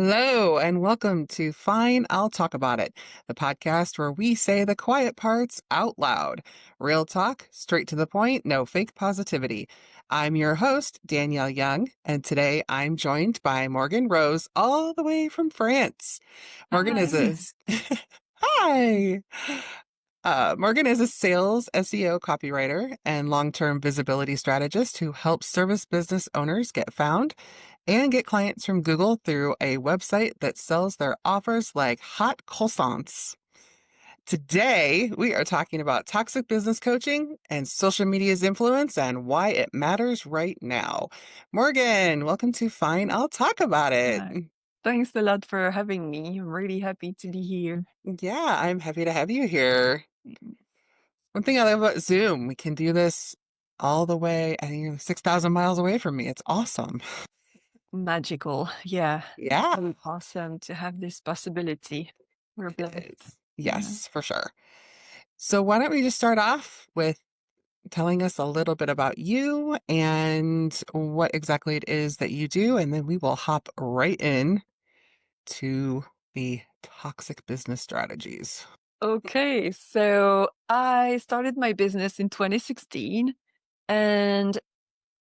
Hello, and welcome to Fine, I'll Talk About It, the podcast where we say the quiet parts out loud. Real talk, straight to the point, no fake positivity. I'm your host, Danielle Young, and today I'm joined by Morgan Rose, all the way from France. Morgan is Hi. a Hi. Morgan is a sales SEO copywriter and long-term visibility strategist who helps service business owners get found and get clients from Google through a website that sells their offers like hot croissants. Today, we are talking about toxic business coaching and social media's influence and why it matters right now. Morgan, welcome to Fine. I'll talk about it. Hi. Thanks a lot for having me. I'm really happy to be here. Yeah, I'm happy to have you here. Mm, One thing I love about Zoom, we can do this all the way, I think 6,000 miles away from me. It's awesome. Magical. Yeah. Yeah, Awesome to have this possibility. We're it blessed. is. Yeah. Yes, for sure. So why don't we just start off with telling us a little bit about you and what exactly it is that you do, and then we will hop right in to the toxic business strategies. Okay. So I started my business in 2016 and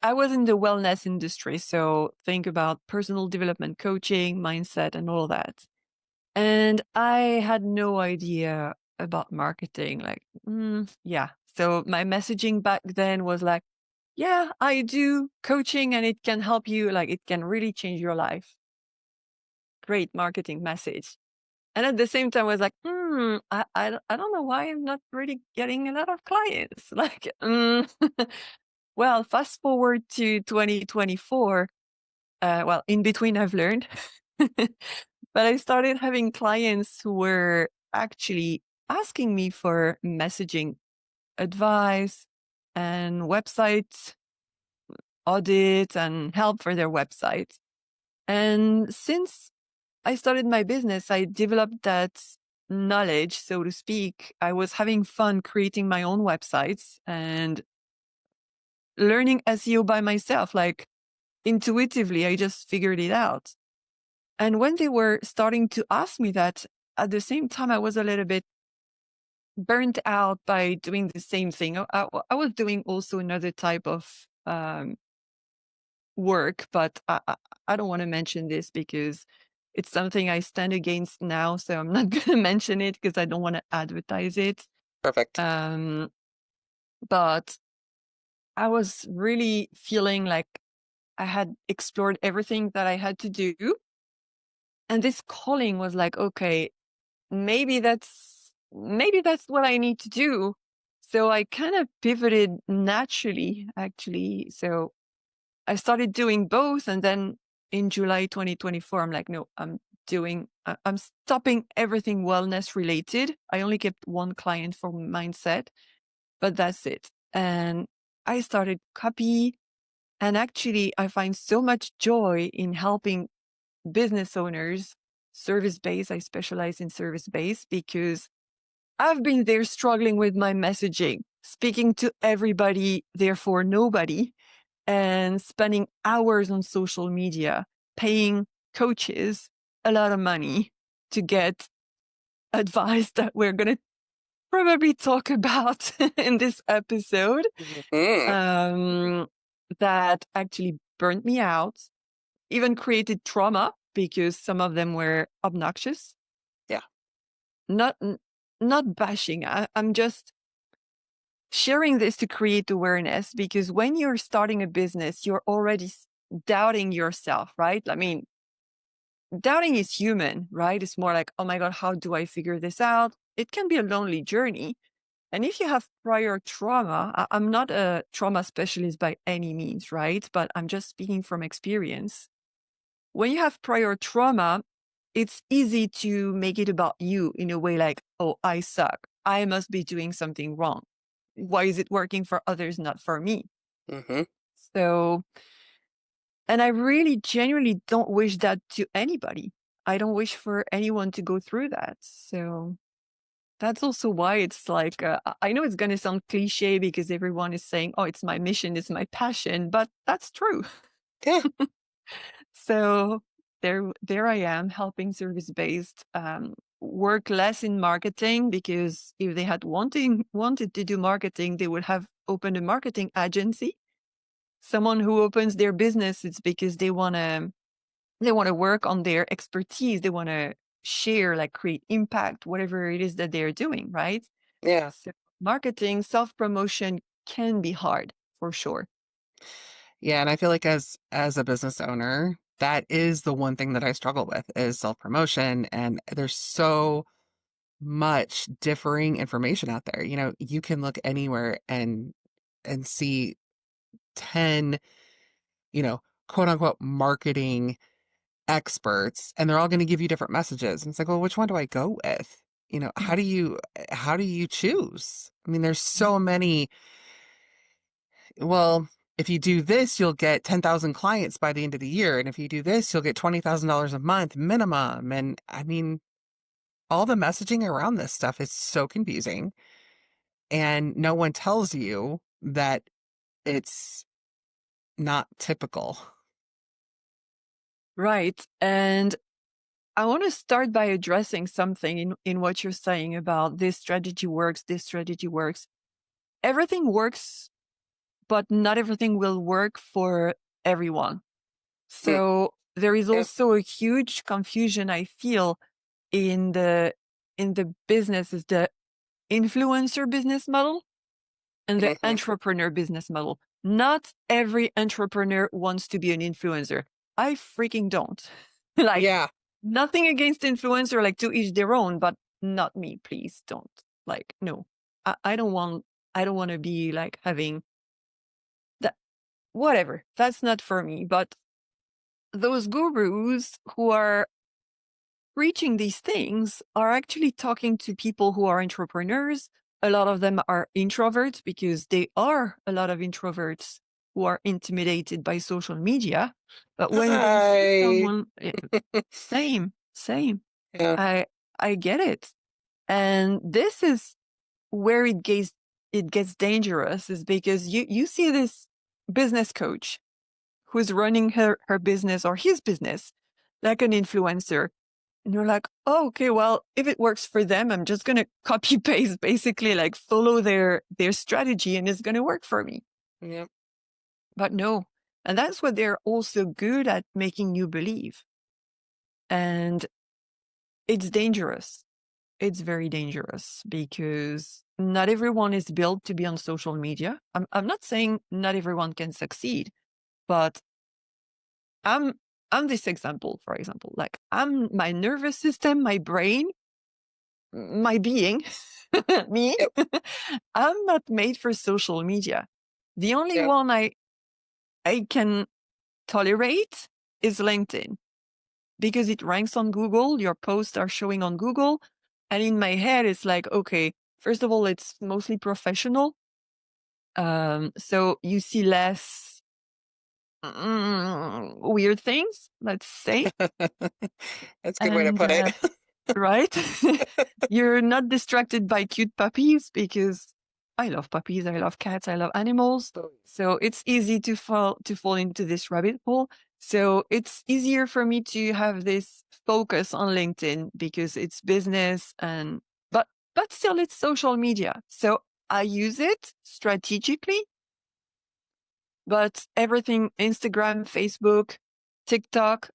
I was in the wellness industry. So think about personal development coaching, mindset, and all that. And I had no idea about marketing. Yeah. So my messaging back then was like, yeah, I do coaching and it can help you. Like it can really change your life. Great marketing message. And at the same time, I was like, I don't know why I'm not really getting a lot of clients. Well, fast forward to 2024. Well, in between, I've learned. But I started having clients who were actually asking me for messaging advice and website audit and help for their website. And since I started my business, I developed that knowledge, so to speak. I was having fun creating my own websites and learning SEO by myself. Like intuitively, I just figured it out. And when they were starting to ask me that, at the same time, I was a little bit burnt out by doing the same thing. I was doing also another type of work, but I don't want to mention this because it's something I stand against now. So I'm not going to mention it because I don't want to advertise it. Perfect. Um, but I was really feeling like I had explored everything that I had to do. And this calling was like, okay, maybe that's what I need to do. So I kind of pivoted naturally, actually. So I started doing both. And then in July 2024, I'm like, no, I'm stopping everything wellness related. I only kept one client for mindset, but that's it. And I started copy. And actually, I find so much joy in helping business owners, service based. I specialize in service based because I've been there struggling with my messaging, speaking to everybody, therefore nobody, and spending hours on social media, paying coaches a lot of money to get advice that we're going to probably talk about in this episode, Hmm. um, that actually burnt me out, even created trauma because some of them were obnoxious. Yeah. Not, not bashing. I'm just sharing this to create awareness because when you're starting a business, you're already doubting yourself, right? I mean, doubting is human, right? It's more like, oh my God, how do I figure this out? It can be a lonely journey. And if you have prior trauma, I'm not a trauma specialist by any means, right? But I'm just speaking from experience. When you have prior trauma, it's easy to make it about you in a way like, oh, I suck. I must be doing something wrong. Why is it working for others, not for me? Hmm. So, and I really genuinely don't wish that to anybody. I don't wish for anyone to go through that. So that's also why it's like, I know it's going to sound cliche because everyone is saying, oh, it's my mission, it's my passion, but that's true. Yeah. So there I am helping service-based work less in marketing, because if they had wanted to do marketing, they would have opened a marketing agency. Someone who opens their business, it's because they want to work on their expertise. They want to share, like create impact, whatever it is that they're doing, right? Yeah. So marketing, self-promotion can be hard for sure. Yeah, and I feel like as a business owner, that is the one thing that I struggle with is self-promotion, and there's so much differing information out there. You can look anywhere and see 10, you know, quote unquote marketing experts, and they're all going to give you different messages. And it's like, well, which one do I go with? Mm, How do you choose? I mean, there's mm. so many. Well, if you do this, you'll get 10,000 clients by the end of the year. And if you do this, you'll get $20,000 a month minimum. And I mean, all the messaging around this stuff is so confusing. And no one tells you that it's not typical. Right. And I want to start by addressing something in what you're saying about this strategy works, this strategy works. Everything works, but not everything will work for everyone. Mm, So there is yeah. also a huge confusion I feel in the business, is the influencer business model and the Hmm. entrepreneur business model. Not every entrepreneur wants to be an influencer. I freaking don't. Like, Yeah. nothing against influencer, like to each their own, but not me, please don't. Like, no. I don't want to be like having that, whatever. That's not for me. But those gurus who are preaching these things are actually talking to people who are entrepreneurs. A lot of them are introverts, because they are a lot of introverts who are intimidated by social media. But when they see Hi. someone, same. Yeah. I I get it. And this is where it gets dangerous, is because you see this business coach who's running her business or his business like an influencer. And you're like, oh, okay, well, if it works for them, I'm just gonna copy paste, basically like follow their strategy, and it's gonna work for me. Yeah. But no. And that's what they're also good at, making you believe. And it's dangerous. It's very dangerous, because not everyone is built to be on social media. I'm not saying not everyone can succeed, but I'm I'm this example, for example. Like, I'm my nervous system, my brain, my being, me, Yep. I'm not made for social media. The only Yep. one I can tolerate is LinkedIn, because it ranks on Google. Your posts are showing on Google. And in my head, it's like, okay, first of all, it's mostly professional. So you see less weird things, let's say. That's a good way to And put it. right? You're not distracted by cute puppies, because I love puppies, I love cats, I love animals. So it's easy to fall into this rabbit hole. So it's easier for me to have this focus on LinkedIn, because it's business, but still it's social media. So I use it strategically, but everything Instagram, Facebook, TikTok,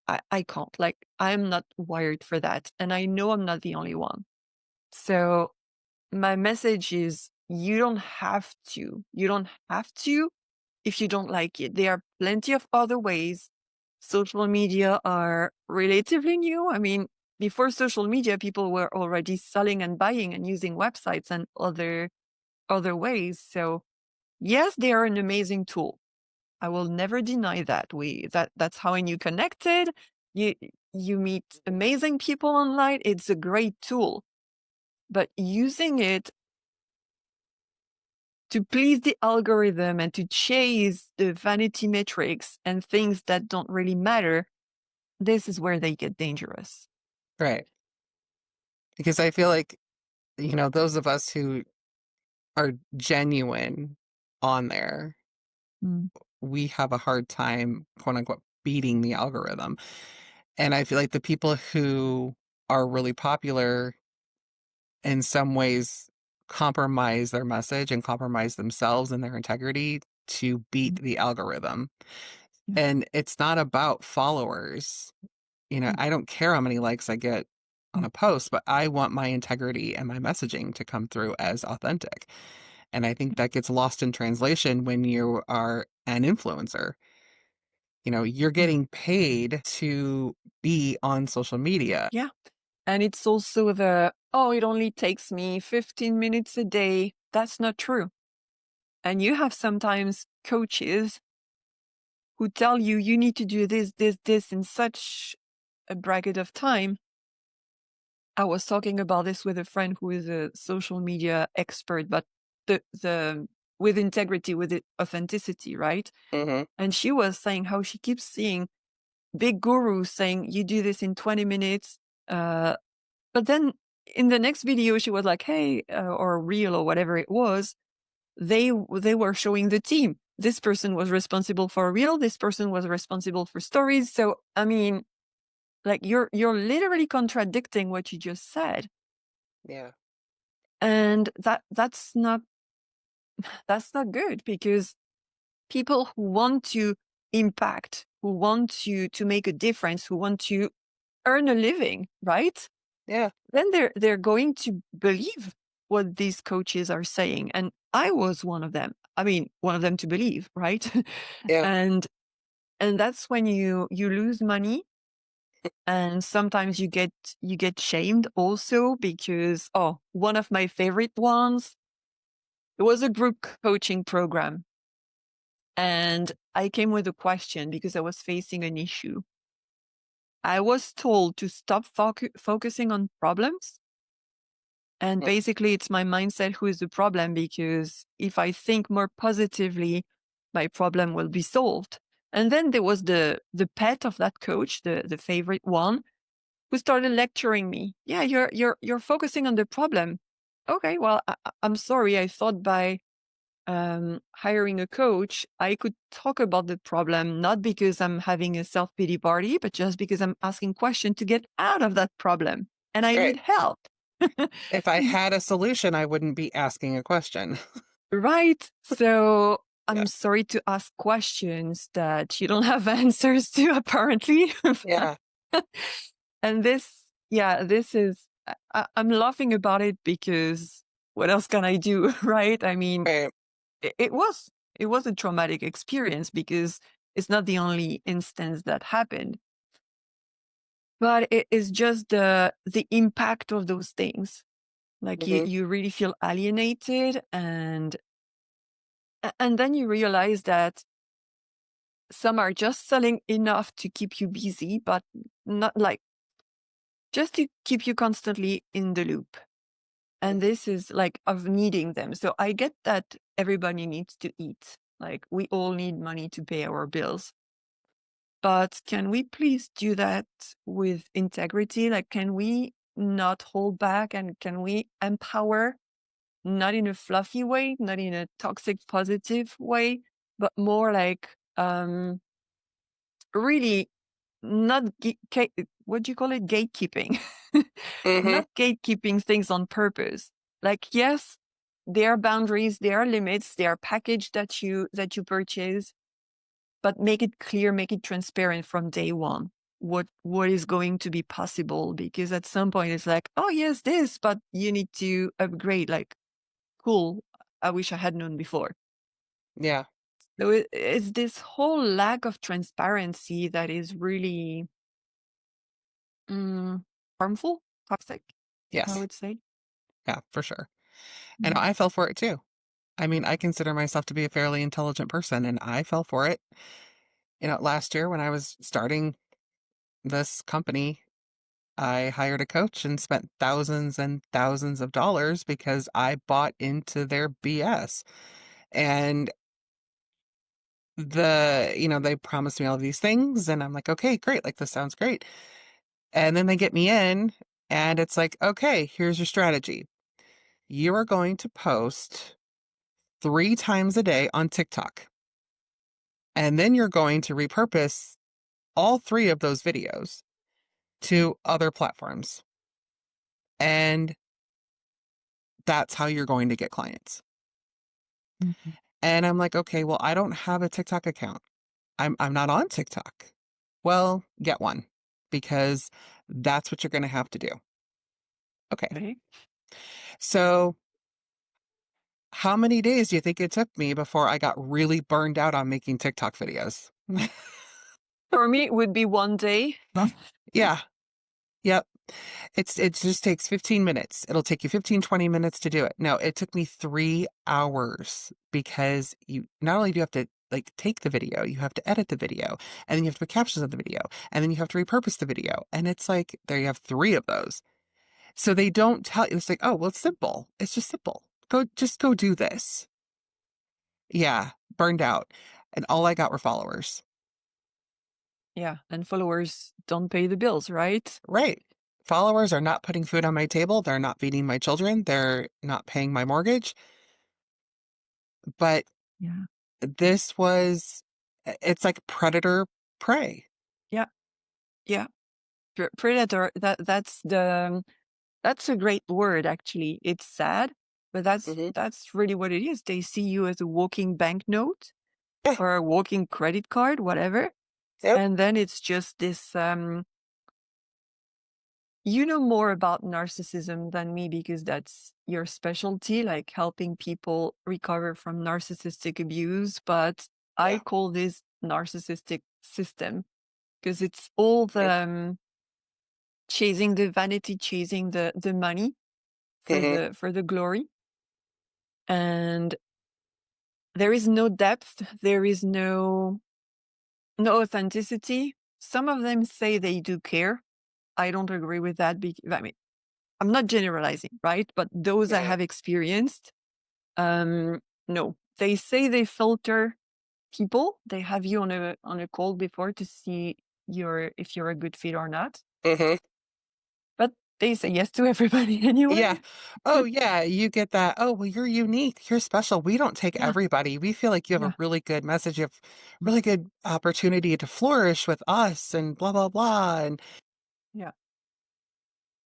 I can't. Like, I'm not wired for that. And I know I'm not the only one. So my message is, you don't have to. You don't have to if you don't like it. There are plenty of other ways. Social media are relatively new. I mean, before social media, people were already selling and buying and using websites and other ways. So yes, they are an amazing tool. I will never deny that. That's how you connected. You you meet amazing people online. It's a great tool. But using it to please the algorithm and to chase the vanity metrics and things that don't really matter, this is where they get dangerous. Right. Because I feel like, those of us who are genuine on there, Mm. we have a hard time, quote unquote, beating the algorithm. And I feel like the people who are really popular in some ways compromise their message and compromise themselves and their integrity to beat Mm, the algorithm. yeah. And it's not about followers. Mm, I don't care how many likes I get on mm, a post, but I want my integrity and my messaging to come through as authentic. And I think that gets lost in translation when you are an influencer. You're mm. getting paid to be on social media. Yeah. And it's also oh, it only takes me 15 minutes a day. That's not true. And you have sometimes coaches who tell you you need to do this, this, this in such a bracket of time. I was talking about this with a friend who is a social media expert, but the with integrity, with authenticity, right? Hmm. And she was saying how she keeps seeing big gurus saying you do this in 20 minutes. Uh, but then in the next video, she was like, "Hey," or reel or whatever it was. They were showing the team. This person was responsible for a reel. This person was responsible for stories. So I mean, like you're literally contradicting what you just said, Yeah. and that's not good because people who want to impact, who want to make a difference, who want to earn a living, right? Yeah. Then they're going to believe what these coaches are saying. And I was one of them. I mean, one of them to believe, right? Yeah. and and that's when you lose money, and sometimes you get shamed also because, oh, one of my favorite ones, it was a group coaching program, and I came with a question because I was facing an issue. I was told to stop focusing on problems. And Mm. basically, it's my mindset who is the problem, because if I think more positively, my problem will be solved. And then there was the pet of that coach, the favorite one, who started lecturing me. Yeah, you're focusing on the problem. Okay, well, I'm sorry. I thought by hiring a coach, I could talk about the problem, not because I'm having a self pity party, but just because I'm asking questions to get out of that problem, and I Right. need help. If I had a solution, I wouldn't be asking a question. Right. So Yeah. I'm sorry to ask questions that you don't have answers to, apparently. Yeah. And this is, I'm laughing about it because what else can I do? Right. I mean, Right. it was a traumatic experience because it's not the only instance that happened, but it is just the impact of those things. Like you, Hmm. you really feel alienated, and then you realize that some are just selling enough to keep you busy, but not like just to keep you constantly in the loop. And this is like of needing them. So I get that everybody needs to eat. Like we all need money to pay our bills. But can we please do that with integrity? Like, can we not hold back, and can we empower, not in a fluffy way, not in a toxic positive way, but more like really not what do you call it, gatekeeping. Hmm. Not gatekeeping things on purpose. Like, yes, there are boundaries, there are limits, there are package that you purchase, but make it clear, make it transparent from day one what is going to be possible, because at some point it's like, oh yes, this, but you need to upgrade. Like, cool, I wish I had known before. Yeah. So it's this whole lack of transparency that is really Mm, harmful, toxic, I Yes. would say. Yeah, for sure. And Mm, I fell for it too. I mean, I consider myself to be a fairly intelligent person, and I fell for it. Last year when I was starting this company, I hired a coach and spent thousands and thousands of dollars because I bought into their BS. And they promised me all these things, and I'm like, okay, great. Like, this sounds great. And then they get me in, and it's like, okay, here's your strategy. You are going to post 3 times a day on TikTok, and then you're going to repurpose all 3 of those videos. to other platforms. And that's how you're going to get clients. Mhm. And I'm like, okay, well, I don't have a TikTok account. I'm not on TikTok. Well, get one because that's what you're going to have to do. Okay. Okay. So, how many days do you think it took me before I got really burned out on making TikTok videos? For me, it would be one day. Yeah. Yep. It just takes 15 minutes. It'll take you 15, 20 minutes to do it. No, it took me 3 hours because you not only do you have to like take the video, you have to edit the video, and then you have to put captions on the video, and then you have to repurpose the video. And it's like there you have three of those. So they don't tell you, it's like, oh, well, it's simple. It's just simple. Just go do this. Yeah, burned out. And all I got were followers. Yeah, and followers don't pay the bills, right? Right. Followers are not putting food on my table. They're not feeding my children. They're not paying my mortgage. But Yeah. this was, it's like predator prey. Yeah. Yeah. Predator, that's a great word actually. It's sad, but Hmm. that's really what it is. They see you as a walking banknote Yeah. or a walking credit card, whatever. Yep. And then it's just this you know more about narcissism than me because that's your specialty, like helping people recover from narcissistic abuse. But I Yeah. call this narcissistic system because it's all the chasing the vanity, chasing the money Hmm. for the glory. And there is no depth, there is no authenticity. Some of them say they do care. I don't agree with that because I mean I'm not generalizing, right? But those I Hmm. have experienced, no. They say they filter people. They have you on a call before to see your if you're a good fit or not. Hmm. But they say yes to everybody Yeah. anyway. Oh, yeah. You get that. Oh, well, you're unique. You're special. We don't take Yeah, everybody. We feel like you have a yeah, really good message. You have really good opportunity to flourish with us and blah, blah, blah. And yeah.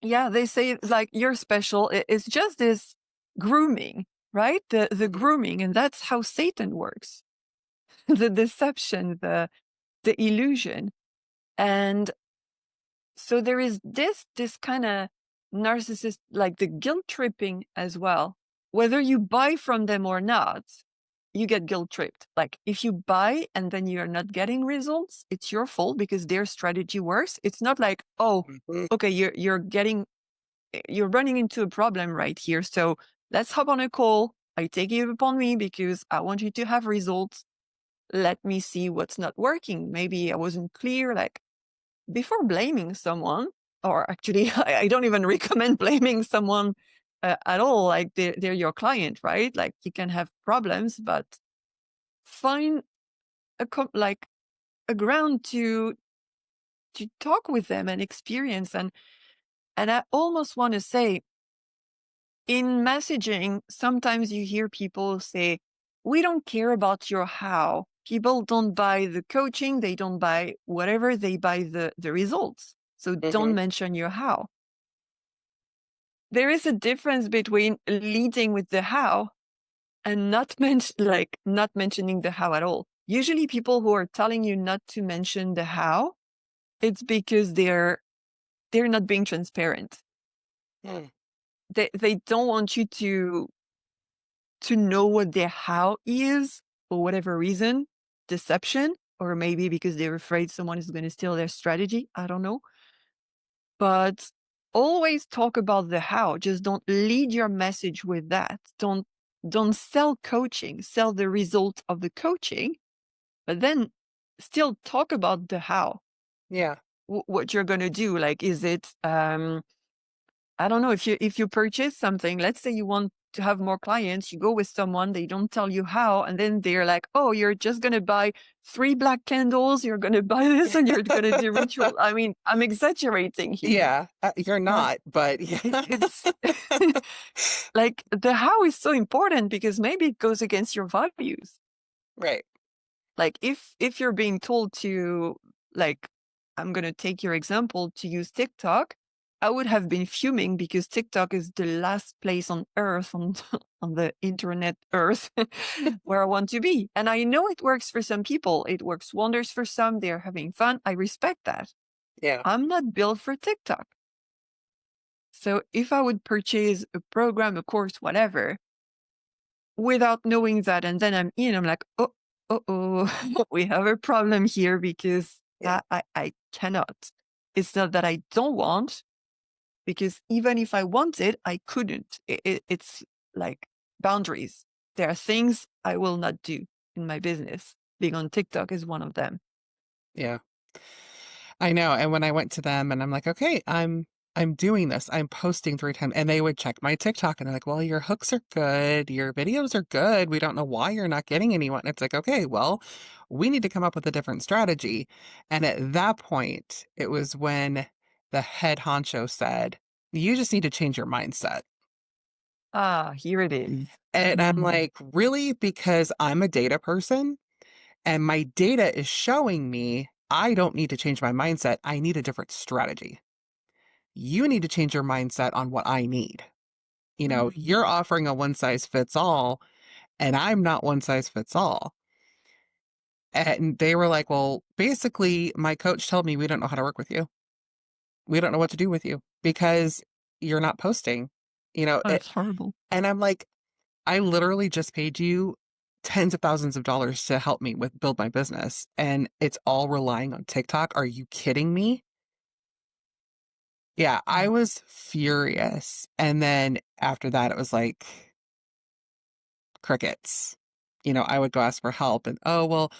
Yeah, they say like you're special. It's just this grooming, right? The mhm, grooming, and that's how Satan works. The deception, the illusion. And so there is this kind of narcissist, like the guilt tripping as well. Whether you buy from them or not, you get guilt tripped. Like if you buy and then you're not getting results, it's your fault because their strategy works. It's not like, oh, mhm, okay, you're running into a problem right here. So let's hop on a call. I take it upon me because I want you to have results. Let me see what's not working. Maybe I wasn't clear. Like before blaming someone, or actually, I don't even recommend blaming someone at all. Like they're your client, right? Like you can have problems, but find like a ground to talk with them and experience. And I almost want to say, in messaging, sometimes you hear people say, we don't care about your how. People don't buy the coaching, they don't buy whatever, they buy the results. So don't mhm. mention your how. There is a difference between leading with the how and not mentioning the how at all. Usually people who are telling you not to mention the how, it's because they're not being transparent. Mm, They don't want you to know what their how is for whatever reason, deception, or maybe because they're afraid someone is going to steal their strategy. I don't know. But always talk about the how. Just don't lead your message with that. Don't sell coaching, sell the result of the coaching, but then still talk about the how. yeah. What you're going to do. Like, is it I don't know, if you purchase something, let's say you want to have more clients, you go with someone, they don't tell you how, and then they're like, oh, you're just gonna buy 3 black candles, you're gonna buy this, and you're gonna do ritual. I mean, I'm exaggerating here, Yeah. You're but not, but yeah. it's like the how is so important because maybe it goes against your values. Right. Like if you're being told to like I'm going to take your example to use TikTok, I would have been fuming because TikTok is the last place on earth, on, on the internet earth, where I want to be. And I know it works for some people. It works wonders for some. They're having fun. I respect that. Yeah. I'm not built for TikTok. So if I would purchase a program, a course, whatever, without knowing that, and then I'm in, I'm like, oh, we have a problem here because Yeah. I cannot. It's not that I don't want, because even if I wanted, I couldn't. It's like boundaries. There are things I will not do in my business. Being on TikTok is one of them. Yeah. I know. And when I went to them and I'm like, okay, I'm doing this. I'm posting 3 times. And they would check my TikTok and they're like, well, your hooks are good. Your videos are good. We don't know why you're not getting anyone. It's like, okay, well, we need to come up with a different strategy. And at that point, it was when the head honcho said, you just need to change your mindset. Ah, here it is. And I'm Mm. like, really? Because I'm a data person and my data is showing me I don't need to change my mindset. I need a different strategy. You need to change your mindset on what I need. Mm. You're offering a one size fits all, and I'm not one size fits all. And they were like, well, basically, my coach told me we don't know how to work with you. We don't know what to do with you because you're not posting, you know. Oh, It, it's horrible. and I'm like, I literally just paid you tens of thousands of dollars to help me with build my business, and it's all relying on TikTok. Are you kidding me? Yeah, I Mm. was furious. And then after that, it was like crickets. I would go ask for help and, oh, well,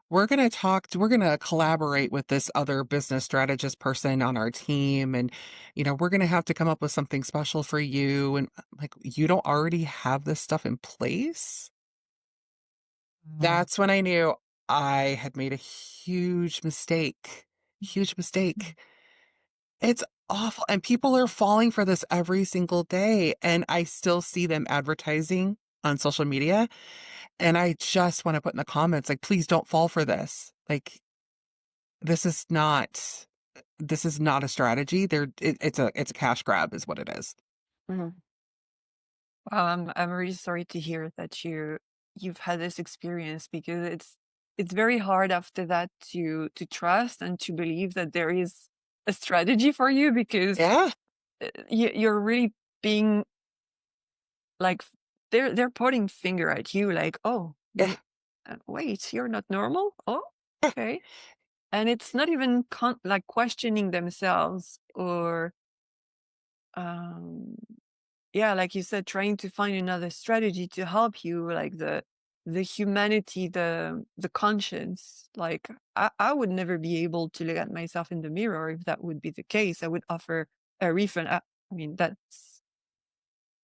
we're going to collaborate with this other business strategist person on our team. And, we're going to have to come up with something special for you. And I'm like, you don't already have this stuff in place? Mm. That's when I knew I had made a huge mistake. Huge Mm. mistake. It's awful. And people are falling for this every single day. And I still see them advertising on social media. And I just want to put in the comments, like, please don't fall for this. Like, this is not, this is not a strategy. It's a cash grab is what it is. Mm. Wow, I'm really sorry to hear that you've had this experience, because it's very hard after that to trust and to believe that there is a strategy for you, because Yeah. you're really being like, they're pointing finger at you, like, oh, Yeah. wait, you're not normal. Oh, okay. And it's not even like questioning themselves, or um yeah, like you said, trying to find another strategy to help you, like the humanity, the conscience. Like, I would never be able to look at myself in the mirror if that would be the case. I would offer a refund. I mean, that's,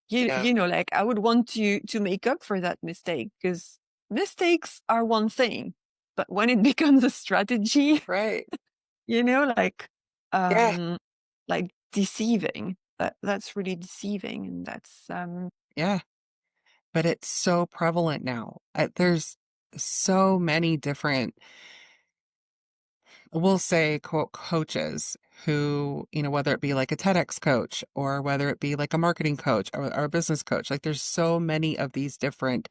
Yeah. like, I would want to make up for that mistake, because mistakes are one thing, but when it becomes a strategy, Right. like, Yeah. um like deceiving, that's really deceiving, and that's Yeah. But it's so prevalent now. There's so many different, we'll say, quote, coaches who, whether it be like a TEDx coach or whether it be like a marketing coach or a business coach, like there's so many of these different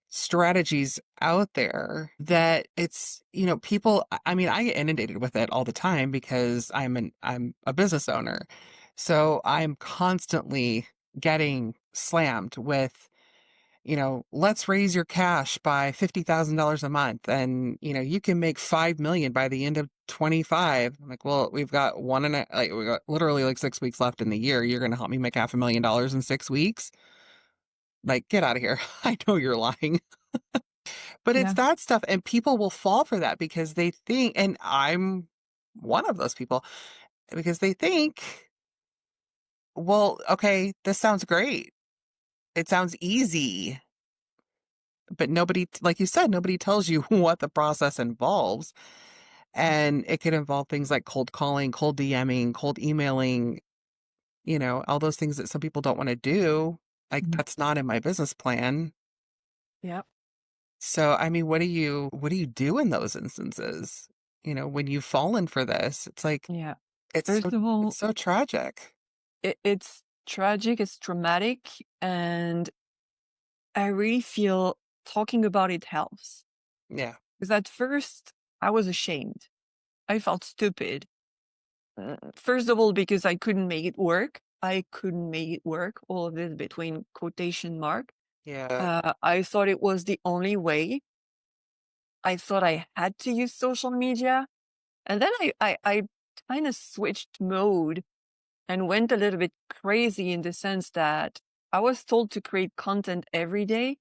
strategies out there that it's, people, I mean, I get inundated with it all the time because I'm a business owner. So I'm constantly getting slammed with, let's raise your cash by $50,000 a month and, you can make 5 million by the end of 25. I'm like, well, we've got we got literally like 6 weeks left in the year. You're going to help me make $500,000 in 6 weeks? Like, get out of here. I know you're lying. But it's yeah. that stuff. And people will fall for that because they think, and I'm one of those people, because they think, well, okay, this sounds great. It sounds easy. But nobody, like you said, nobody tells you what the process involves. And it could involve things like cold calling, cold DMing, cold emailing, all those things that some people don't want to do. Like, Mhm. that's not in my business plan. Yeah. So, I mean, what do you do in those instances? when you've fallen for this, it's like Yeah. it's so First of it's all, so tragic. it's tragic, it's traumatic, and I really feel talking about it helps. Yeah. Because at first, I was ashamed. I felt stupid. First of all, because I couldn't make it work. I couldn't make it work. All of this between quotation mark. Yeah. I thought it was the only way. I thought I had to use social media. And then I kind of switched mode and went a little bit crazy in the sense that I was told to create content every day.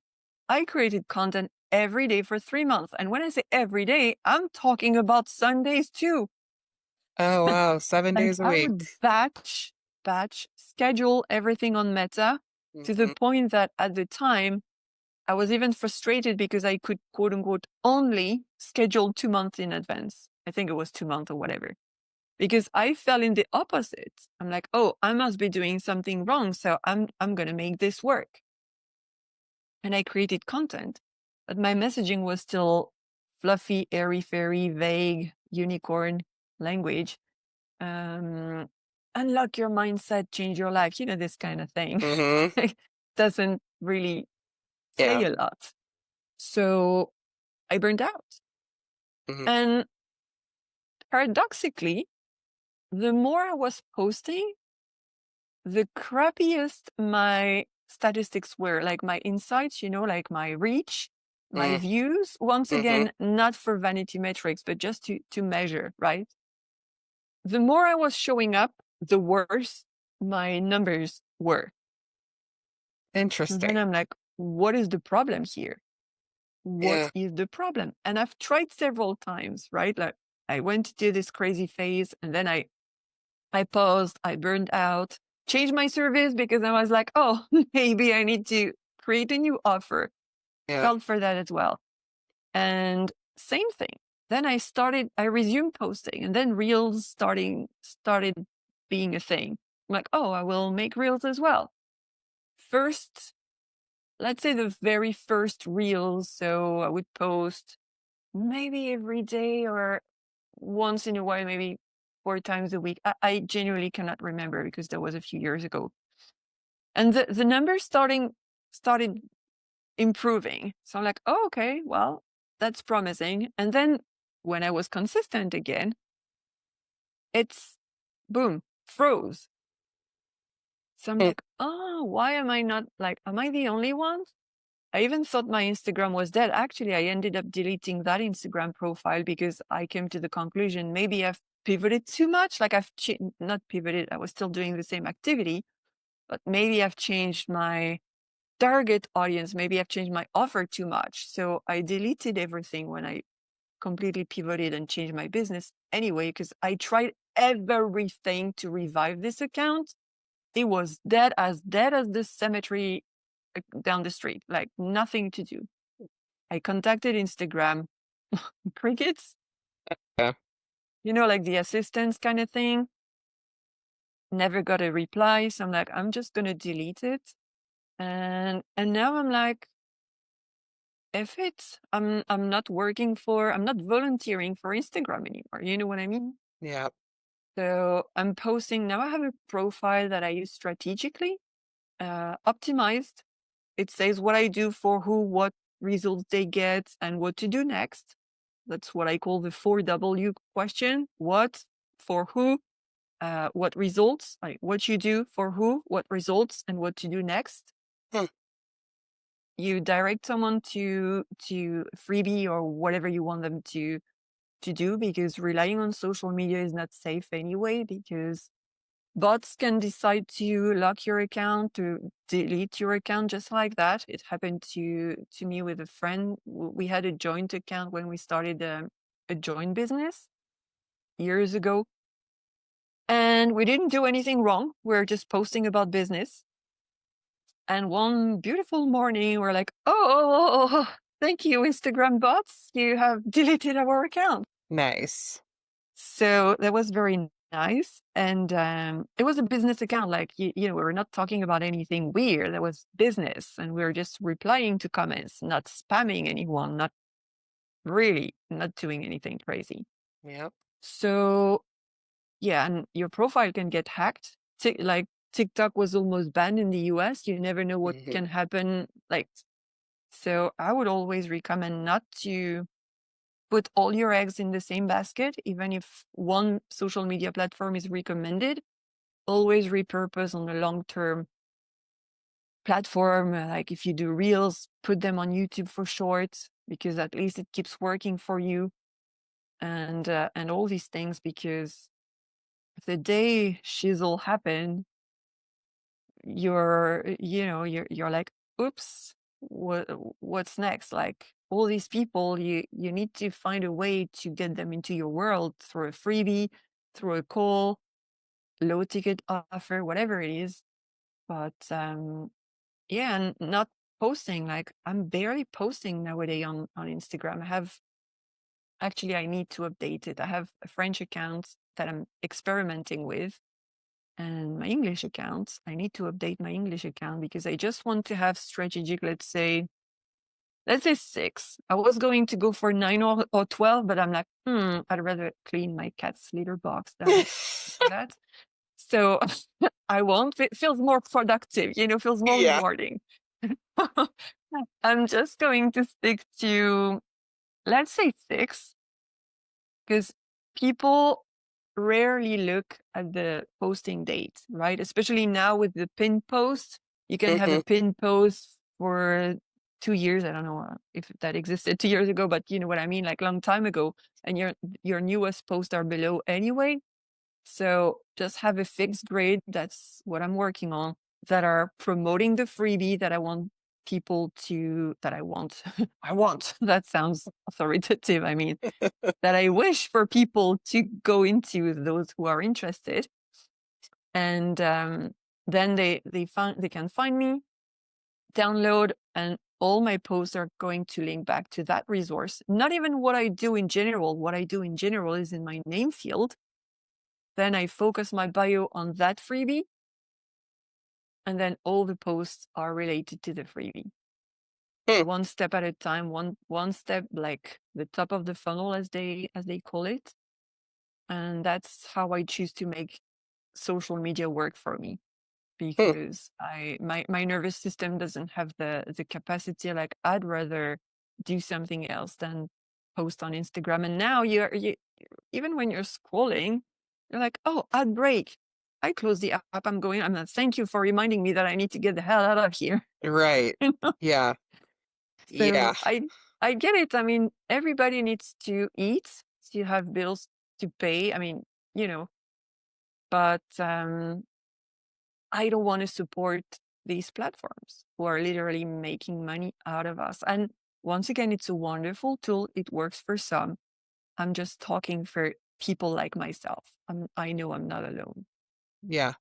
I created content every day for 3 months. And when I say every day, I'm talking about Sundays too. Oh, wow. 7 Like days a I week. would batch, schedule everything on Meta to the Mhm. point that at the time I was even frustrated because I could quote unquote only schedule 2 months in advance. I think it was 2 months or whatever. Because I fell in the opposite. I'm like, oh, I must be doing something wrong. So I'm gonna make this work. And I created content. But my messaging was still fluffy, airy fairy, vague, unicorn language. Um, unlock your mindset, change your life, this kind of thing. Mhm. Doesn't really Yeah. say a lot. So I burned out. Mhm. And paradoxically, the more I was posting, the crappiest my statistics were, like my insights, like my reach, my Mm. views. Once Mhm. again, not for vanity metrics, but just to measure, right? The more I was showing up, the worse my numbers were. So then Interesting. I'm like, what is the problem here? What Yeah. is the problem? And I've tried several times, right? Like I went to this crazy phase and then I paused, I burned out, changed my service because I was like, oh, maybe I need to create a new offer. Yeah. Felt for that as well. And same thing. Then I resumed posting and then reels started being a thing. I'm like, oh, I will make reels as well. First, let's say the very first reels. So I would post maybe every day or once in a while, maybe 4 times a week. I genuinely cannot remember because that was a few years ago. And the numbers started improving. So I'm like, oh, okay, well, that's promising. And then when I was consistent again, it's boom, froze. So I'm Hmm. like, oh, why am I not like, am I the only one? I even thought my Instagram was dead. Actually, I ended up deleting that Instagram profile because I came to the conclusion maybe I've pivoted too much. Like not pivoted, I was still doing the same activity, but maybe I've changed my target audience. Maybe I've changed my offer too much. So I deleted everything when I completely pivoted and changed my business anyway, because I tried everything to revive this account. It was dead as the cemetery down the street, like nothing to do. I contacted Instagram, crickets, Yeah. like the assistants kind of thing. Never got a reply. So I'm like, I'm just gonna delete it. And now I'm like, if it's I'm not I'm not volunteering for Instagram anymore. You know what I mean? Yeah. So I'm posting now. I have a profile that I use strategically, optimized. It says what I do for who, what results they get, and what to do next. That's what I call the 4W question. What, for who, what results, like what you do for who, what results, and what to do next. Hmm. You direct someone to freebie or whatever you want them to do, because relying on social media is not safe anyway, because bots can decide to lock your account, to delete your account just like that. It happened to me with a friend. We had a joint account when we started a joint business years ago. And we didn't do anything wrong. We're just posting about business. And one beautiful morning, we're like, oh, thank you, Instagram bots. You have deleted our account. Nice. So that was very nice. And it was a business account. Like, we were not talking about anything weird. That was business. And we were just replying to comments, not spamming anyone, not really not doing anything crazy. Yep. So yeah, and your profile can get hacked. Like TikTok was almost banned in the US. You never know what Hmm. can happen. Like, so I would always recommend not to put all your eggs in the same basket, even if one social media platform is recommended. Always repurpose on a long term platform. Like if you do reels, put them on YouTube for shorts because at least it keeps working for you, and all these things. Because if the day shizzle happen, you're like, oops, what's next? Like all these people, you need to find a way to get them into your world through a freebie, through a call, low ticket offer, whatever it is. But yeah, and not posting. Like I'm barely posting nowadays on Instagram. I need to update it. I have a French account that I'm experimenting with, and my English account. I need to update my English account because I just want to have strategic, let's say 6. I was going to go for 9 or 12, but I'm like, I'd rather clean my cat's litter box than do that. So I won't. It feels more productive, feels more Yeah. rewarding. I'm just going to stick to, let's say 6, because people rarely look at the posting date, right? Especially now with the pin post. You can have a Hmm. pin post for 2 years. I don't know if that existed 2 years ago, but you know what I mean, like long time ago. And your newest posts are below anyway. So just have a fixed grade. That's what I'm working on, that are promoting the freebie that I want people to, that I want. I want. That sounds authoritative. I mean, that I wish for people to go into, those who are interested. And then they can find me, download, and all my posts are going to link back to that resource. Not even what I do in general. What I do in general is in my name field. Then I focus my bio on that freebie, and then all the posts are related to the freebie. Hmm. One step at a time, one step, like the top of the funnel, as they call it. And that's how I choose to make social media work for me, Hmm. because my nervous system doesn't have the capacity. Like I'd rather do something else than post on Instagram. And now you even when you're scrolling, you're like, oh, ad break. I close the app. I'm going. I'm not. Thank you for reminding me that I need to get the hell out of here. Right. You know? Yeah. Yeah. So I get it. I mean, everybody needs to eat, to have bills to pay. I mean, you know, but I don't want to support these platforms who are literally making money out of us. And once again, it's a wonderful tool. It works for some. I'm just talking for people like myself. I know I'm not alone. Yeah.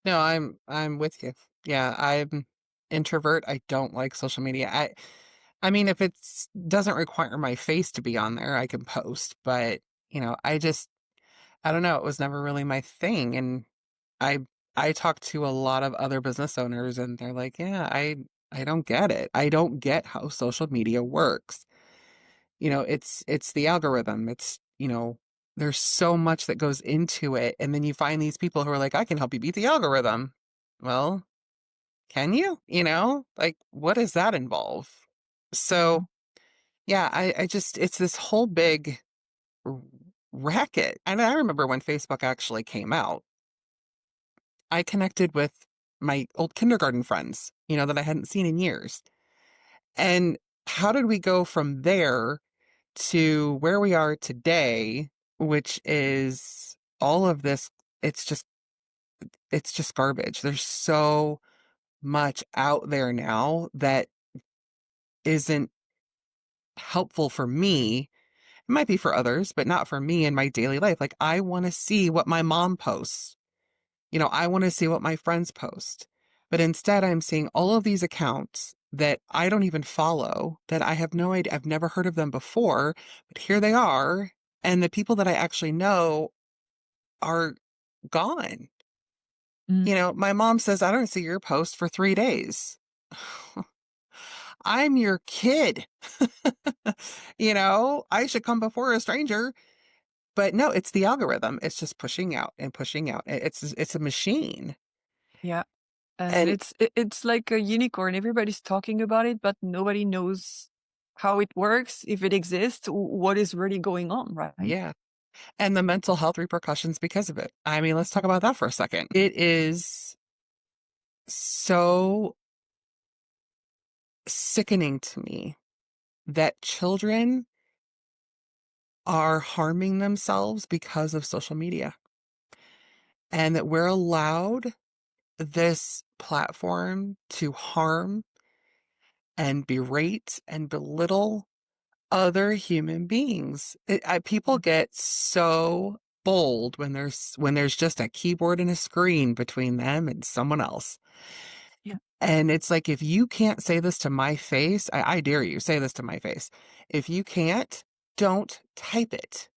No, I'm with you. Yeah, I'm introvert. I don't like social media. I mean, if it's doesn't require my face to be on there, I can post, but I don't know, it was never really my thing. And I I talk to a lot of other business owners and they're like, "Yeah, I don't get it. I don't get how social media works." It's the algorithm. There's so much that goes into it, and then you find these people who are like, "I can help you beat the algorithm." Well, can you? Like what does that involve? Yeah. So, yeah, I just it's this whole big r- racket. And I remember when Facebook actually came out, I connected with my old kindergarten friends, that I hadn't seen in years. And how did we go from there to where we are today, which is all of this? It's just it's just garbage. There's so much out there now that isn't helpful for me. It might be for others, but not for me in my daily life. Like I want to see what my mom posts. I want to see what my friends post. But instead, I'm seeing all of these accounts that I don't even follow, that I have no idea. I've never heard of them before, but here they are. And the people that I actually know are gone. Mm. My mom says, I don't see your post for 3 days. I'm your kid. I should come before a stranger. but no, it's the algorithm. It's just pushing out and pushing out. It's a machine. Yeah. And And it's like a unicorn. Everybody's talking about it, but nobody knows how it works, if it exists, what is really going on, right? yeah, and the mental health repercussions because of it. I mean, let's talk about that for a second. It is so sickening to me that children are harming themselves because of social media and that we're allowed this platform to harm and berate and belittle other human beings. People get so bold when there's just a keyboard and a screen between them and someone else. Yeah. And it's like, if you can't say this to my face, I dare you, say this to my face. If you can't, don't type it.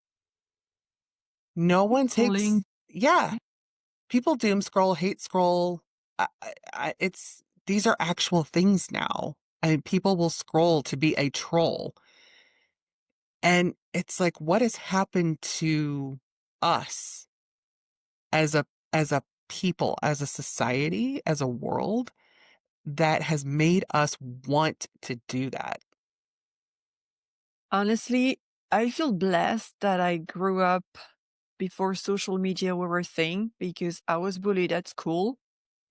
No one takes, Trolling. yeah, Yeah. people doom scroll, hate scroll. These are actual things now. I mean, people will scroll to be a troll. And it's like, what has happened to us as a people, as a society, as a world that has made us want to do that? Honestly, I feel blessed that I grew up before social media were a thing because I was bullied at school.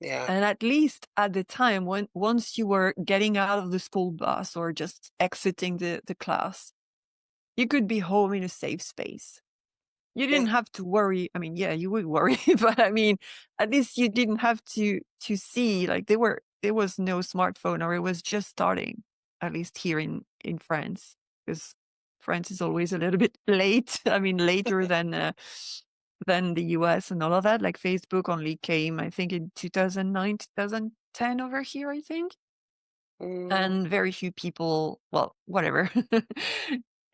Yeah. And at least at the time, when once you were getting out of the school bus or just exiting the class, you could be home in a safe space. You Yeah. didn't have to worry. I mean, yeah, you would worry, but I mean, at least you didn't have to see, like, there was no smartphone, or it was just starting, at least here in France, because France is always a little bit late. I mean, later than the US and all of that. Like, Facebook only came, I think, in 2009, 2010 over here, I think. Mm, And very few people, well, whatever.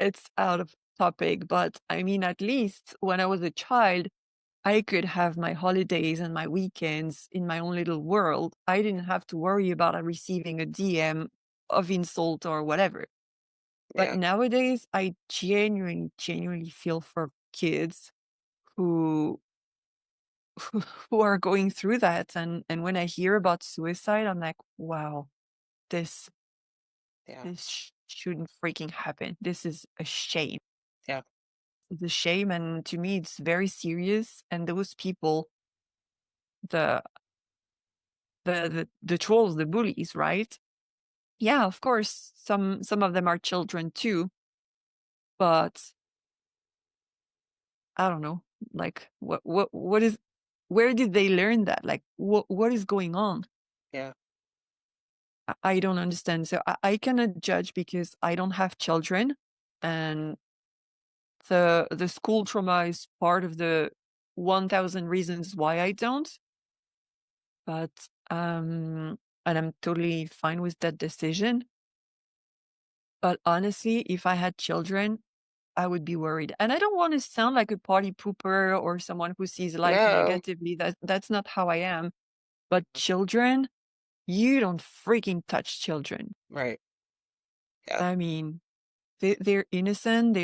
It's out of topic, but I mean, at least when I was a child, I could have my holidays and my weekends in my own little world. I didn't have to worry about receiving a DM of insult or whatever. But yeah. nowadays, I genuinely feel for kids who who are going through that. And when I hear about suicide, I'm like, wow, this Yeah. this shouldn't freaking happen. This is a shame. Yeah. It's a shame, and to me, it's very serious. And those people, the the trolls, the bullies, right? Yeah, of course, some of them are children too, but I don't know, like, what is, where did they learn that? Like, what is going on? Yeah. I don't understand. So I cannot judge because I don't have children, and the school trauma is part of the 1,000 reasons why I don't. But and I'm totally fine with that decision. But honestly, if I had children, I would be worried. And I don't want to sound like a party pooper or someone who sees life No. negatively. That's not how I am. But children, you don't freaking touch children. Right. Yeah. I mean, they're innocent.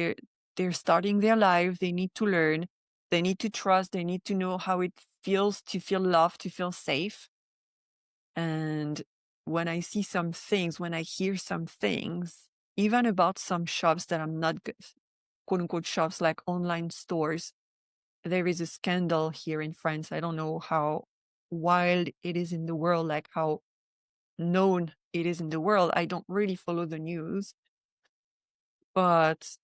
They're starting their life. They need to learn. They need to trust. They need to know how it feels to feel loved, to feel safe. And when I see some things, when I hear some things, even about some shops that I'm not quote unquote shops, like online stores, there is a scandal here in France. I don't know how wild it is in the world, like how known it is in the world. I don't really follow the news, but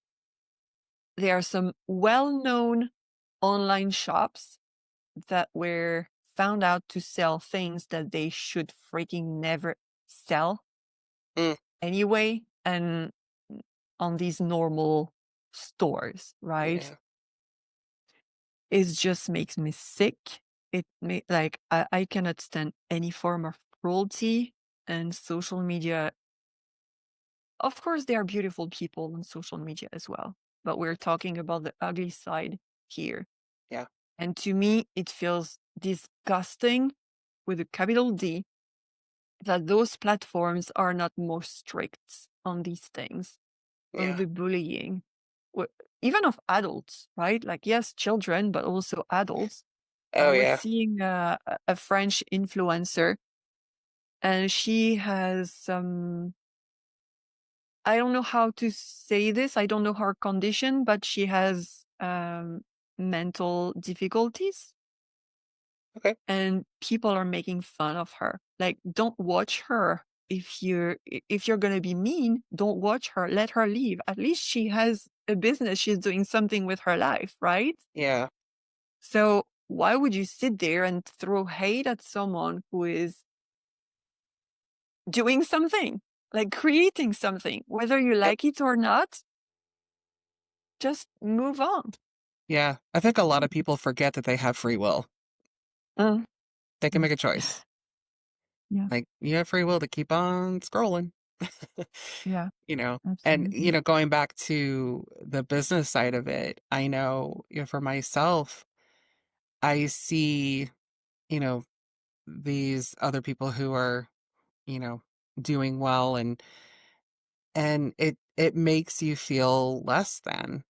there are some well known online shops that were found out to sell things that they should freaking never sell Mm, anyway, and on these normal stores, right? yeah. It just makes me sick. I cannot stand any form of cruelty, and social media. Of course, there are beautiful people on social media as well, but we're talking about the ugly side here. Yeah. And to me, it feels disgusting with a capital D that those platforms are not more strict on these things, on Yeah. the bullying. even of adults, right? Like, yes, children, but also adults. I Oh was yeah. seeing a French influencer, and she has some, I don't know how to say this. I don't know her condition, but she has mental difficulties, Okay. and people are making fun of her. Like, don't watch her. If you're gonna be mean, don't watch her. Let her leave. At least she has a business. She's doing something with her life, right? Yeah. So why would you sit there and throw hate at someone who is doing something, like creating something, whether you Yep. like it or not? Just move on. Yeah. I think a lot of people forget that they have free will. Uh, They can yeah, make a choice. yeah, Like you have free will to keep on scrolling. yeah, And absolutely. going back to the business side of it, I know, for myself, I see, you know, these other people who are, you know, doing well, and it makes you feel less than,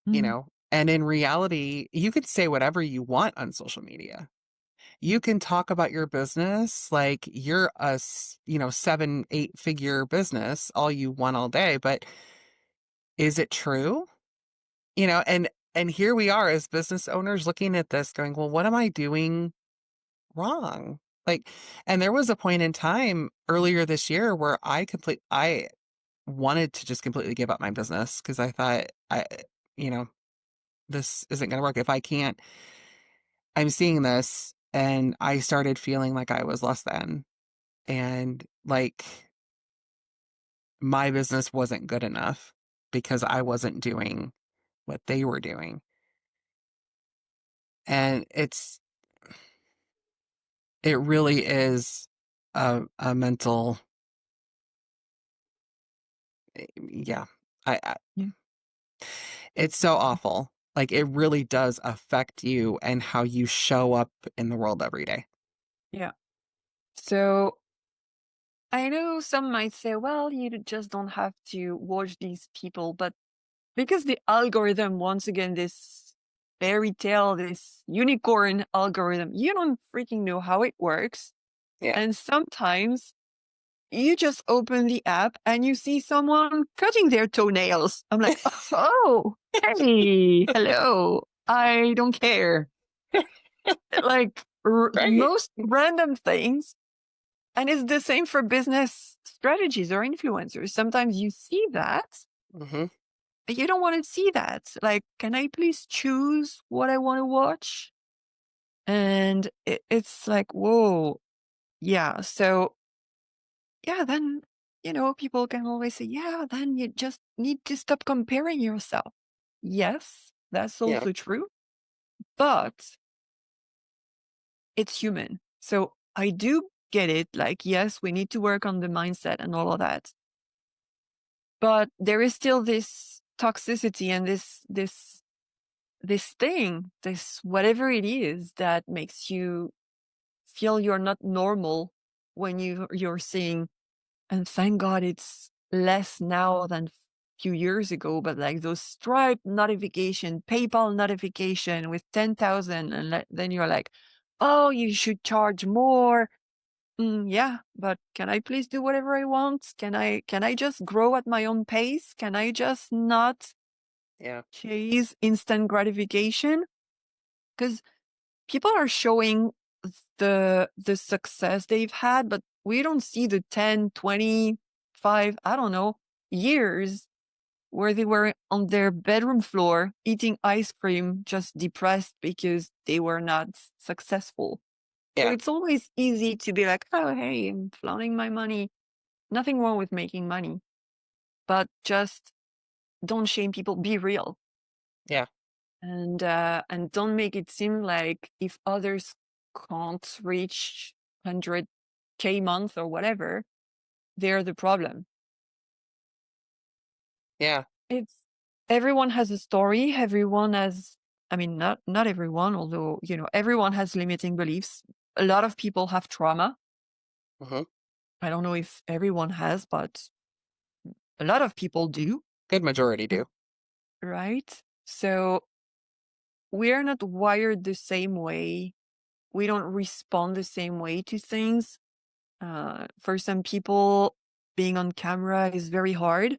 Mm, and in reality, you could say whatever you want on social media. You can talk about your business like you're a 7, 8 figure business all you want all day, but is it true? And here we are as business owners looking at this going, well, what am I doing wrong? Like, and there was a point in time earlier this year where I wanted to just completely give up my business because I thought, you know, this isn't going to work if I can't. I'm seeing this, and I started feeling like I was less than, and like my business wasn't good enough because I wasn't doing what they were doing. And it really is a mental, yeah. I yeah, It's so awful. Like it really does affect you and how you show up in the world every day. yeah. So I know some might say, well, just don't have to watch these people, but because the algorithm, once again, this fairy tale, this unicorn algorithm, you don't freaking know how it works. Yeah. And sometimes you just open the app and you see someone cutting their toenails. I'm like, oh, hey, hello. I don't care. Like Right. most random things. And it's the same for business strategies or influencers. Sometimes you see that, Hmm. but you don't want to see that. Like, can I please choose what I want to watch? And it's like, whoa, yeah. So yeah, then, people can always say, yeah, then you just need to stop comparing yourself. Yes, that's Yeah. also true, but it's human. So I do get it. Like, yes, we need to work on the mindset and all of that. But there is still this toxicity and this thing, this whatever it is that makes you feel you're not normal when you're seeing. And thank God it's less now than few years ago, but like those Stripe notification, PayPal notification with 10,000, and then you're like, oh, you should charge more. Yeah, but can I please do whatever I want? Can I just grow at my own pace? Can I just not Yeah. chase instant gratification? Because people are showing the success they've had, but we don't see the 10, 25, I don't know, years where they were on their bedroom floor eating ice cream, just depressed because they were not successful. So Yeah. it's always easy to be like, oh, hey, I'm flaunting my money. Nothing wrong with making money, but just don't shame people. Be real. Yeah. And don't make it seem like if others can't reach 100K month or whatever, they're the problem. Yeah. It's everyone has a story. Everyone has, I mean, not everyone, although everyone has limiting beliefs. A lot of people have trauma. Hmm. I don't know if everyone has, but a lot of people do. Good majority do. right? So we are not wired the same way. We don't respond the same way to things. For some people, being on camera is very hard,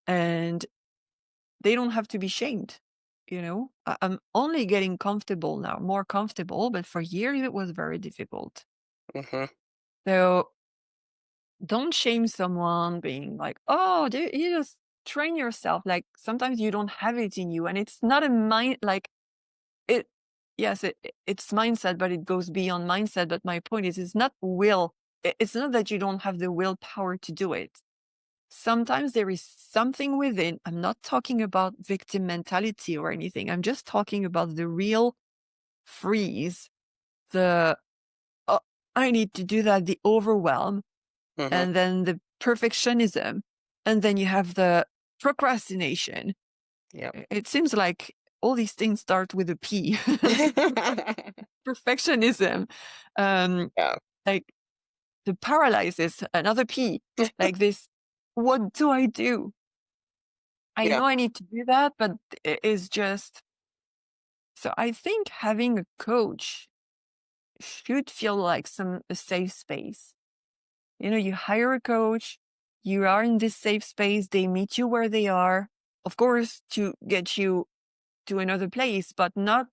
and they don't have to be shamed. I'm only getting comfortable now, more comfortable, but for years it was very difficult. Hmm. So don't shame someone being like, oh, you just train yourself. Like sometimes you don't have it in you, and it's not a mind like it. Yes, it's mindset, but it goes beyond mindset. But my point is, it's not will. It's not that you don't have the willpower to do it. Sometimes there is something within. I'm not talking about victim mentality or anything. I'm just talking about the real freeze, the oh, I need to do that, the overwhelm, Hmm. and then the perfectionism, and then you have the procrastination. Yep. It seems like all these things start with a P. Perfectionism, um, Yeah. like the paralysis, another P, like this. What do I do? I Yeah. know I need to do that, but it is just so I think having a coach should feel like a safe space. You hire a coach, you are in this safe space, they meet you where they are, of course, to get you to another place, but not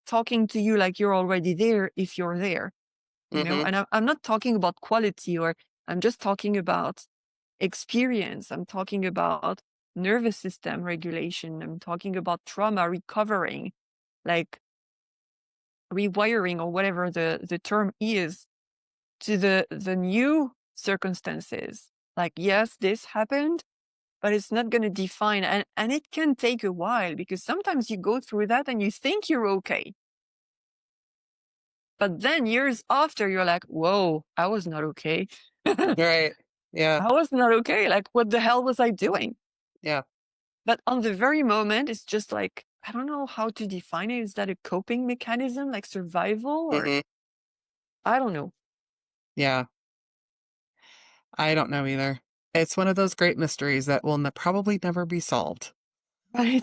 talking to you like you're already there if you're there, Hmm. and I'm not talking about quality, or I'm just talking about experience. I'm talking about nervous system regulation. I'm talking about trauma recovering, like rewiring or whatever the term is to the new circumstances. Like, yes, this happened, but it's not going to define. And it can take a while because sometimes you go through that and you think you're okay. But then years after, you're like, whoa, I was not okay. I Right. Yeah. was not okay. Like, what the hell was I doing? Yeah. But on the very moment, it's just like, I don't know how to define it. Is that a coping mechanism, like survival, or Hmm. I don't know. Yeah. I don't know either. It's one of those great mysteries that will probably never be solved. Right.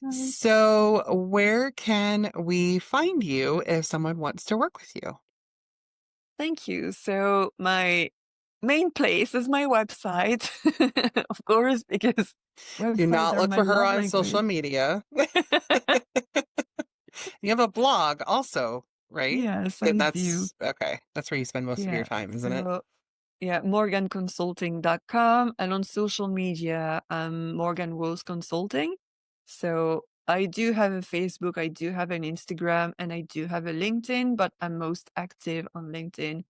Right. So, where can we find you if someone wants to work with you? Thank you. So my main place is my website, of course, because Do websites not are look my for her love on language. social media. You have a blog also, right? Yes, I do. That's okay. That's where you spend most of your Yeah. time, isn't it? So yeah, morganconsulting.com, and on social media, Morgan Rose Consulting. So I do have a Facebook, I do have an Instagram, and I do have a LinkedIn, but I'm most active on LinkedIn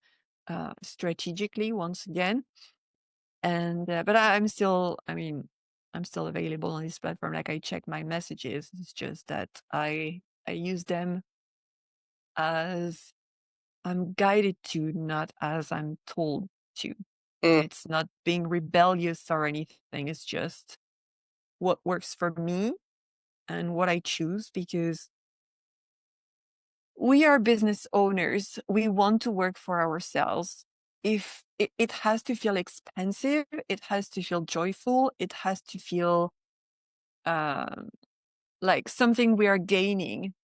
strategically once again. And but I'm still, I'm still available on this platform. Like I check my messages. It's just that I use them as I'm guided to, not as I'm told to. And Mm, it's not being rebellious or anything. It's just what works for me and what I choose, because we are business owners. We want to work for ourselves. If it has to feel expensive, it has to feel joyful, it has to feel um, like something we are gaining.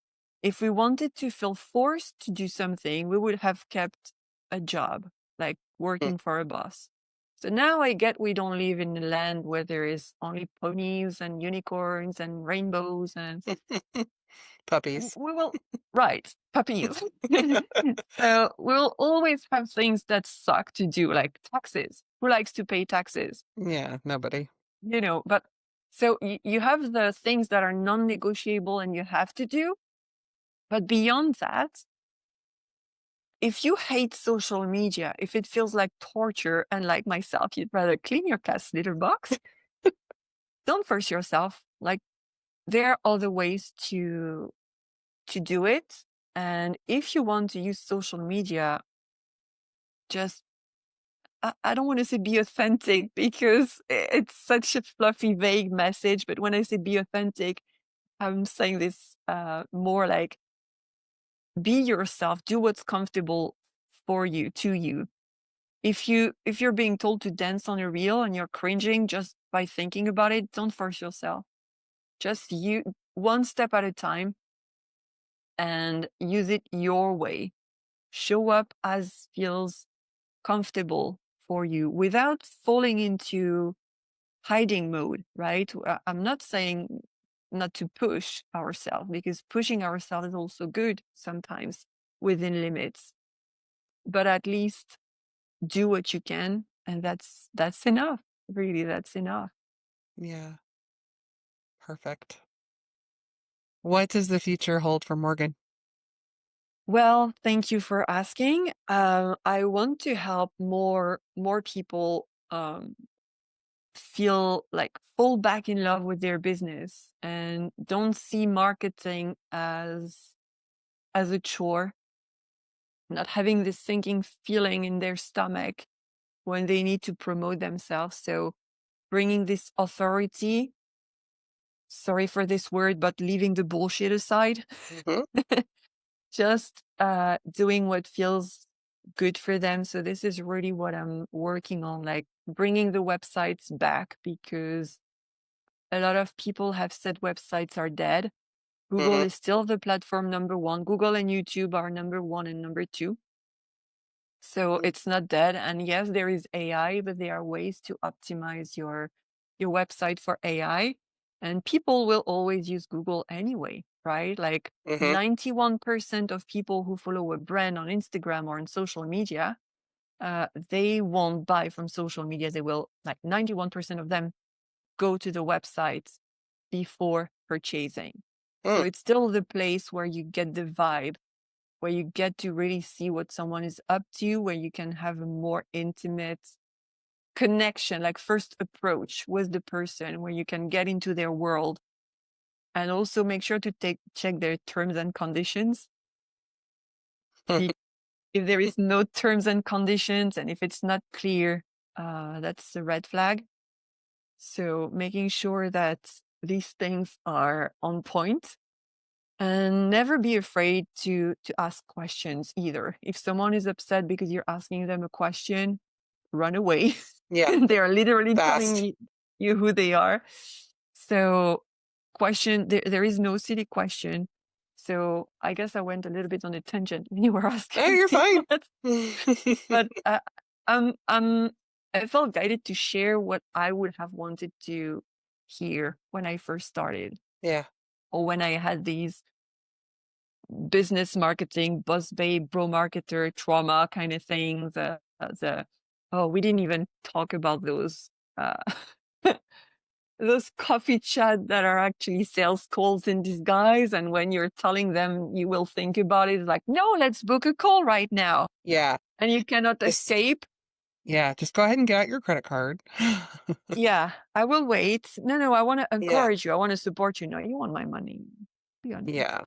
If we wanted to feel forced to do something, we would have kept a job, like mm. working for a boss. So now I get we don't live in a land where there is only ponies and unicorns and rainbows, and Puppies. we will, right, puppies. So we'll always have things that suck to do, like taxes. Who likes to pay taxes? Yeah, nobody. But so you have the things that are non-negotiable and you have to do. But beyond that, if you hate social media, if it feels like torture, and like myself, you'd rather clean your cat's litter box, don't force yourself. Like there are other ways to do it. And if you want to use social media, just I don't want to say be authentic because it's such a fluffy, vague message. But when I say be authentic, I'm saying this more like be yourself, do what's comfortable for you, to you. If you're being told to dance on a reel and you're cringing, just by thinking about it. Don't force yourself. Just you one step at a time and use it your way. Show up as feels comfortable for you without falling into hiding mode, right? I'm not saying not to push ourselves, because pushing ourselves is also good sometimes within limits, but at least do what you can, and that's enough. Really, that's enough. Yeah. Perfect. What does the future hold for Morgan? Well, thank you for asking. I want to help more people feel like fall back in love with their business and don't see marketing as a chore, not having this sinking feeling in their stomach when they need to promote themselves. So bringing this authority, sorry for this word, but leaving the bullshit aside, Hmm. just doing what feels good for them. So this is really what I'm working on, like bringing the websites back, because a lot of people have said websites are dead. Google Hmm. is still the platform number one. Google and YouTube are number one and number two. So it's not dead. And yes, there is AI, but there are ways to optimize your website for AI. And people will always use Google anyway, right? Like Hmm. 91% of people who follow a brand on Instagram or on social media, they won't buy from social media. They will, like 91% of them, go to the website before purchasing. So Mm. it's still the place where you get the vibe, where you get to really see what someone is up to, where you can have a more intimate connection, like first approach with the person, where you can get into their world, and also make sure to check their terms and conditions. Be- if there is no terms and conditions, and if it's not clear, that's a red flag. So making sure that these things are on point. And never be afraid to ask questions either. If someone is upset because you're asking them a question, run away. Yeah. They are literally telling Fast. you who they are. So question, there is no silly question. So I guess I went a little bit on a tangent when you were Oh, asking you're me, fine. but I'm I felt guided to share what I would have wanted to hear when I first started, Yeah. or when I had these business marketing, buzz babe, bro marketer, trauma kind of thing. The oh, we didn't even talk about those uh, those coffee chat that are actually sales calls in disguise. And when you're telling them you will think about it, it's like, no, let's book a call right now, Yeah. and you cannot Just escape. yeah. Just go ahead and get out your credit card. Yeah, I will wait. No, no, I want to Yeah. encourage you. I want to support you. No, you want my money. Be honest. Yeah.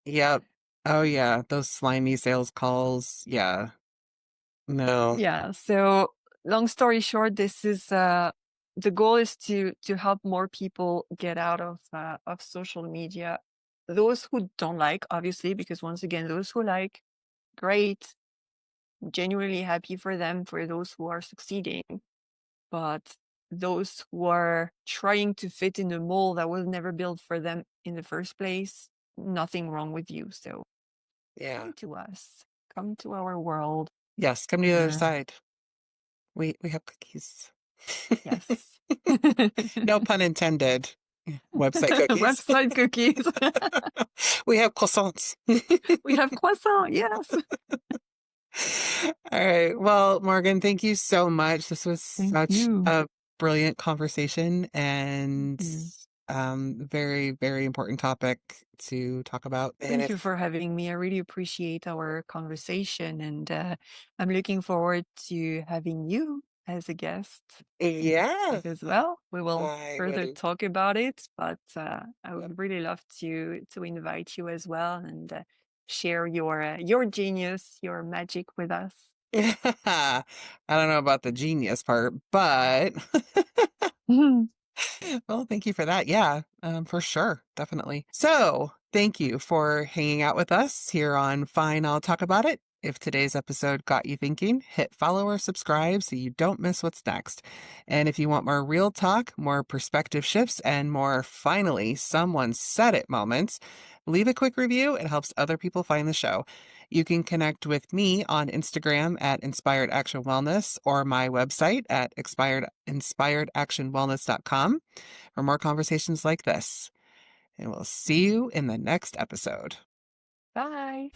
Yep. Oh yeah. Those slimy sales calls. Yeah. No. Yeah. So long story short, this is the goal is to help more people get out of social media. Those who don't like, obviously, because once again, those who like, great, genuinely happy for them, for those who are succeeding. But those who are trying to fit in a mold that was never built for them in the first place, nothing wrong with you. So Yeah. come to us, come to our world. Yes. Come to the other We're side. We have cookies. Yes. No pun intended. Website cookies. Website cookies. We have croissants. We have croissant. Yes. All right. Well, Morgan, thank you so much. This was Thank such you. a brilliant conversation Thank and you. very, very important topic to talk about. And Thank you if, for having me. I really appreciate our conversation, and I'm looking forward to having you as a guest yeah, as well. We will I further would. talk about it, but I Yep. would really love to invite you as well, and share your genius, your magic with us. I don't know about the genius part, but well, thank you for that. Yeah, for sure. Definitely. So, thank you for hanging out with us here on Fine, I'll Talk About It. If today's episode got you thinking, hit follow or subscribe so you don't miss what's next. And if you want more real talk, more perspective shifts, and more finally someone said it moments, leave a quick review. It helps other people find the show. You can connect with me on Instagram at Inspired Action Wellness or my website at inspiredactionwellness.com for more conversations like this. And we'll see you in the next episode. Bye.